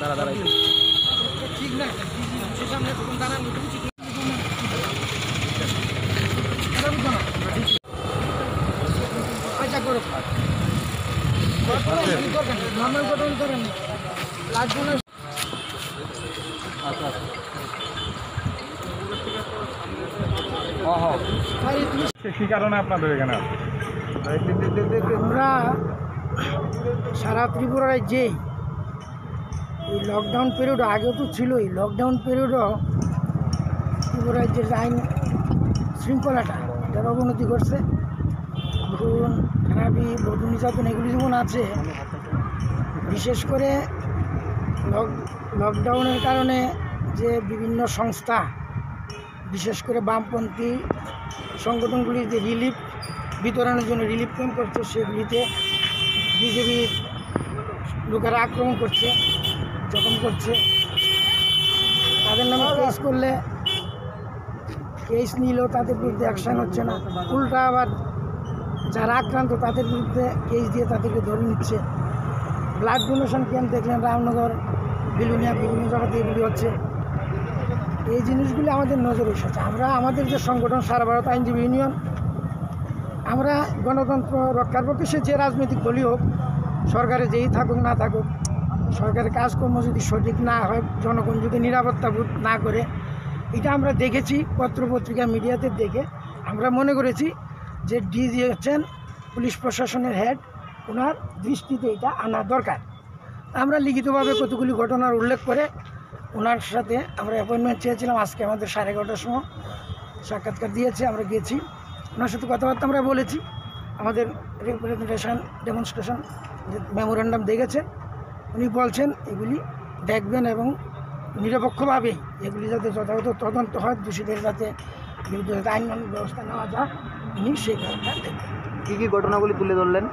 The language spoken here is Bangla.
দাঁড়া দাঁড়া ঠিক না সামনে দাঁড়ান আচ্ছা করো নামের গঠন করেন লাগবে না। আচ্ছা কি কারণে আপনাদের এখানে আমরা সারা ত্রিপুরা রাজ্যেই এই লকডাউন পিরিয়ড আগেও তো ছিলই, লকডাউন পিরিয়ডও ত্রিপুরা রাজ্যের আইন শৃঙ্খলাটা এটার অবনতি করছে। ধরুন খারাপি বধূ নির্যাতন এগুলি যেমন আছে, বিশেষ করে লকডাউনের কারণে যে বিভিন্ন সংস্থা বিশেষ করে বামপন্থী সংগঠনগুলি যে রিলিফ বিতরণের জন্য রিলিফ ক্যাম্প করছে, সেগুলিতে বিজেপির লোকেরা আক্রমণ করছে, জখম করছে। তাদের নামে কেস করলে কেস নিলেও তাদের বিরুদ্ধে অ্যাকশান হচ্ছে না, উল্টা আবার যারা আক্রান্ত তাদের বিরুদ্ধে কেস দিয়ে তাদেরকে ধরে নিচ্ছে। ব্লাড ডোনেশন ক্যাম্প দেখলেন রামনগর, বিলুনিয়া, বিভিন্ন জায়গাতে এগুলি হচ্ছে। এই জিনিসগুলি আমাদের নজরে এসেছে। আমরা আমাদের যে সংগঠন সারা ভারত আইনজীবী ইউনিয়ন, আমরা গণতন্ত্র রক্ষার পক্ষে সে যে রাজনৈতিক দলই হোক, সরকারে যেই থাকুক না থাকুক, সরকারের কাজকর্ম যদি সঠিক না হয়, জনগণ যদি নিরাপত্তা বোধ না করে, এটা আমরা দেখেছি পত্রপত্রিকা মিডিয়াতে দেখে আমরা মনে করেছি যে ডিজি হচ্ছেন পুলিশ প্রশাসনের হেড, ওনার দৃষ্টিতে এটা আনা দরকার। আমরা লিখিতভাবে কতগুলি ঘটনার উল্লেখ করে ওনার সাথে আমরা অ্যাপয়েন্টমেন্ট চেয়েছিলাম। আজকে আমাদের 11:30টার সময় সাক্ষাৎকার দিয়েছে, আমরা গেছি, ওনার সাথে কথাবার্তা আমরা বলেছি। আমাদের রিপ্রেজেন্টেশন ডেমনস্ট্রেশন মেমোরেন্ডাম দেখেছে, উনি বলছেন এগুলি দেখবেন এবং নিরপেক্ষভাবেই এগুলি যাতে যথাযথ তদন্ত হয়, দোষীদের যাতে বিরুদ্ধে আইন ব্যবস্থা নেওয়া যায়, উনি সেই কারণটা দেখবেন। কী কী ঘটনাগুলি তুলে ধরলেন?